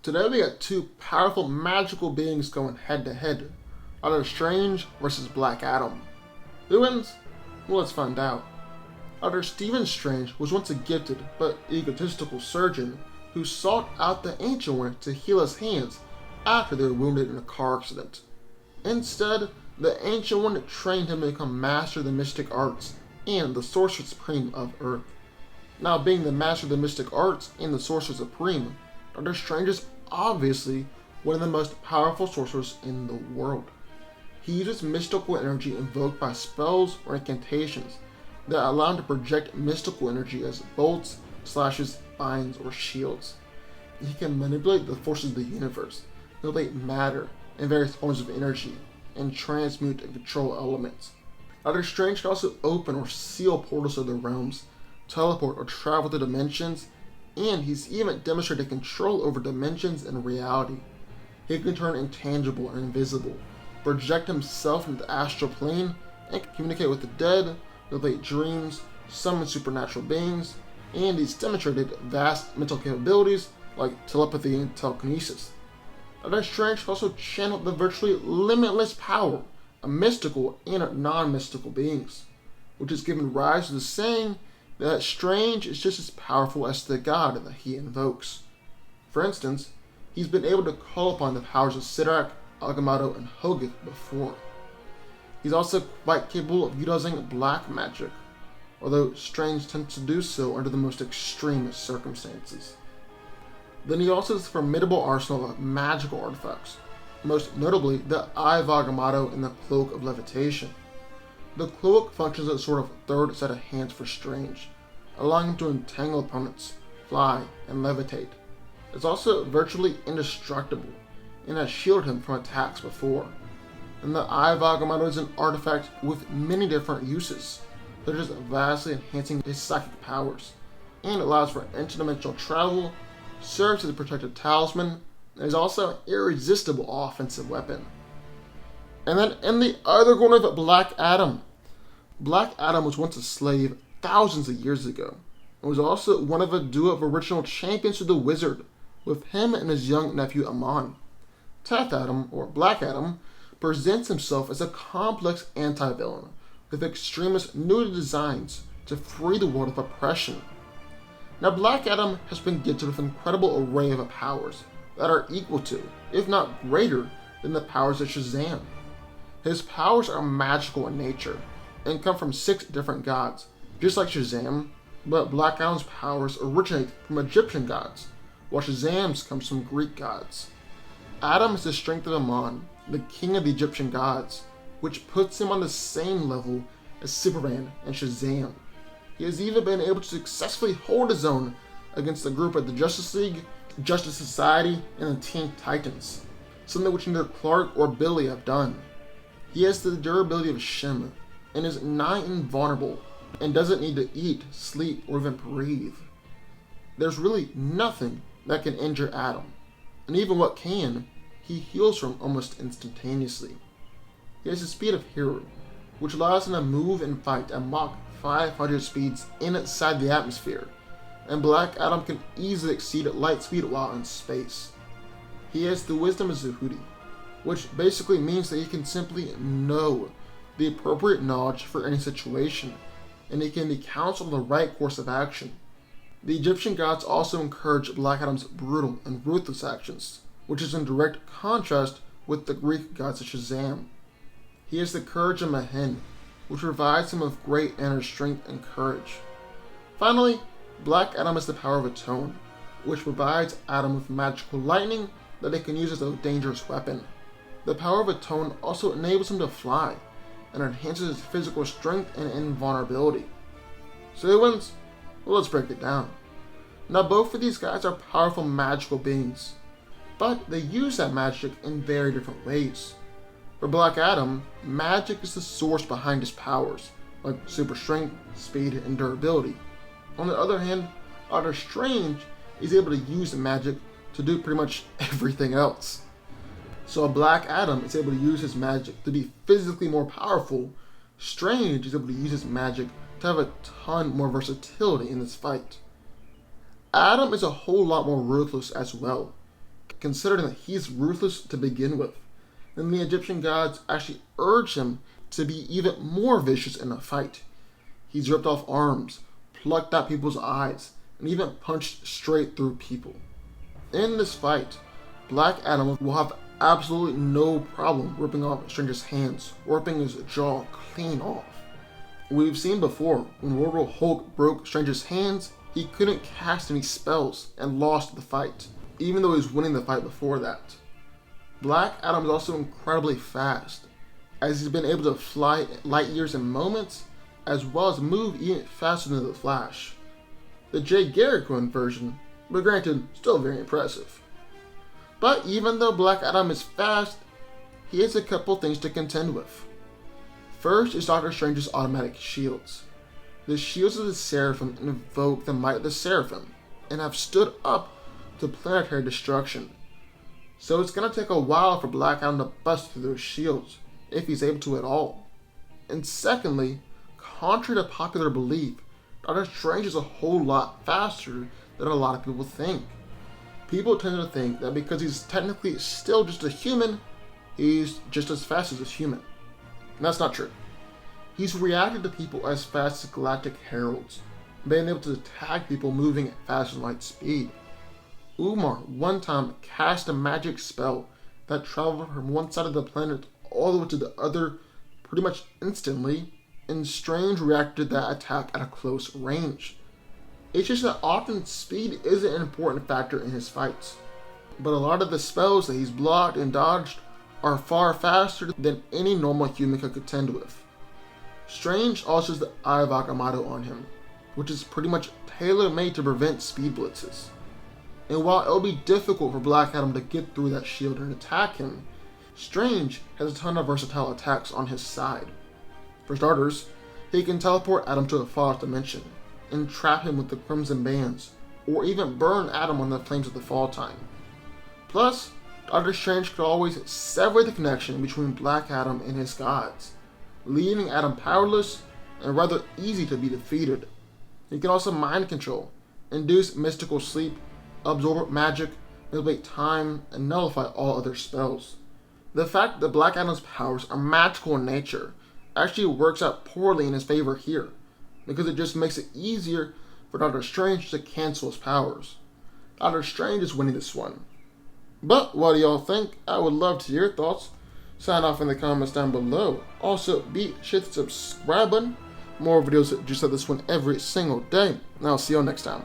Today we got two powerful magical beings going head to head. Doctor Strange versus Black Adam. Who wins? Well, let's find out. Doctor Stephen Strange was once a gifted but egotistical surgeon who sought out the Ancient One to heal his hands after they were wounded in a car accident. Instead, the Ancient One trained him to become master of the mystic arts and the Sorcerer Supreme of Earth. Now, being the master of the mystic arts and the Sorcerer Supreme, Doctor Strange is obviously one of the most powerful sorcerers in the world. He uses mystical energy invoked by spells or incantations that allow him to project mystical energy as bolts, slashes, binds, or shields. He can manipulate the forces of the universe, manipulate matter and various forms of energy, and transmute and control elements. Doctor Strange can also open or seal portals of the realms, teleport or travel to dimensions, and he's even demonstrated control over dimensions and reality. He can turn intangible and invisible, project himself into the astral plane, and communicate with the dead, relate dreams, summon supernatural beings, and he's demonstrated vast mental capabilities like telepathy and telekinesis. Doctor Strange can also channel the virtually limitless power of mystical and non-mystical beings, which has given rise to the saying that Strange is just as powerful as the god that he invokes. For instance, he's been able to call upon the powers of Sirak, Agamotto, and Hogak before. He's also quite capable of utilizing black magic, although Strange tends to do so under the most extreme circumstances. Then he also has a formidable arsenal of magical artifacts, most notably the Eye of Agamotto and the Cloak of Levitation. The cloak functions as a sort of third set of hands for Strange, allowing him to entangle opponents, fly, and levitate. It's also virtually indestructible, and has shielded him from attacks before. And the Eye of Agamotto is an artifact with many different uses, such as vastly enhancing his psychic powers, and allows for interdimensional travel, serves as a protective talisman, and is also an irresistible offensive weapon. And then in the other corner of Black Adam. Black Adam was once a slave thousands of years ago, and was also one of a duo of original champions of the Wizard, with him and his young nephew Amon. Teth Adam, or Black Adam, presents himself as a complex anti-villain, with extremist new designs to free the world of oppression. Now, Black Adam has been gifted with an incredible array of powers that are equal to, if not greater, than the powers of Shazam. His powers are magical in nature, and come from 6 different gods, just like Shazam, but Black Adam's powers originate from Egyptian gods, while Shazam's comes from Greek gods. Adam has the strength of Amon, the king of the Egyptian gods, which puts him on the same level as Superman and Shazam. He has even been able to successfully hold his own against a group of the Justice League, Justice Society, and the Teen Titans, something which neither Clark or Billy have done. He has the durability of Shem, and is nigh invulnerable, and doesn't need to eat, sleep, or even breathe. There's really nothing that can injure Adam, and even what can, he heals from almost instantaneously. He has the speed of Hero, which allows him to move and fight at Mach 500 speeds inside the atmosphere, and Black Adam can easily exceed light speed while in space. He has the wisdom of Zehudi, which basically means that he can simply know the appropriate knowledge for any situation, and he can be counseled on the right course of action. The Egyptian gods also encourage Black Adam's brutal and ruthless actions, which is in direct contrast with the Greek gods of Shazam. He has the courage of Mehen, which provides him with great inner strength and courage. Finally, Black Adam has the power of Atone, which provides Adam with magical lightning that he can use as a dangerous weapon. The power of Atone also enables him to fly, and enhances his physical strength and invulnerability. So who wins? Well, let's break it down. Now, both of these guys are powerful magical beings, but they use that magic in very different ways. For Black Adam, magic is the source behind his powers, like super strength, speed, and durability. On the other hand, Doctor Strange is able to use magic to do pretty much everything else. So Black Adam is able to use his magic to be physically more powerful. Strange is able to use his magic to have a ton more versatility in this fight. Adam is a whole lot more ruthless as well. considering that he's ruthless to begin with, and the Egyptian gods actually urge him to be even more vicious in a fight. He's ripped off arms, plucked out people's eyes, and even punched straight through people. In this fight, Black Adam will have absolutely no problem ripping off Strange's hands, or ripping his jaw clean off. We've seen before, when World Hulk broke Strange's hands, he couldn't cast any spells and lost the fight, even though he was winning the fight before that. Black Adam is also incredibly fast, as he's been able to fly light years in moments, as well as move even faster than the Flash. The Jay Garrick version, but granted, still very impressive. But even though Black Adam is fast, he has a couple things to contend with. First is Doctor Strange's automatic shields. The shields of the Seraphim invoke the might of the Seraphim, and have stood up to planetary destruction. So it's going to take a while for Black Adam to bust through those shields, if he's able to at all. And secondly, contrary to popular belief, Doctor Strange is a whole lot faster than a lot of people think. People tend to think that because he's technically still just a human, he's just as fast as a human. And that's not true. He's reacted to people as fast as galactic heralds, being able to attack people moving at faster than light speed. Umar one time cast a magic spell that traveled from one side of the planet all the way to the other pretty much instantly, and Strange reacted to that attack at a close range. It's just that often speed isn't an important factor in his fights, but a lot of the spells that he's blocked and dodged are far faster than any normal human could contend with. Strange also has the Eye of Agamotto on him, which is pretty much tailor-made to prevent speed blitzes. And while it'll be difficult for Black Adam to get through that shield and attack him, Strange has a ton of versatile attacks on his side. For starters, he can teleport Adam to a false dimension, and trap him with the Crimson Bands, or even burn Adam on the flames of the Fall Time. Plus, Doctor Strange could always sever the connection between Black Adam and his gods, leaving Adam powerless and rather easy to be defeated. He can also mind control, induce mystical sleep, absorb magic, manipulate time, and nullify all other spells. The fact that Black Adam's powers are magical in nature actually works out poorly in his favor here, because it just makes it easier for Doctor Strange to cancel his powers. Doctor Strange is winning this one. But what do y'all think? I would love to hear your thoughts. Sign off in the comments down below. Also, be sure to subscribe button. More videos just like this one every single day. And I'll see y'all next time.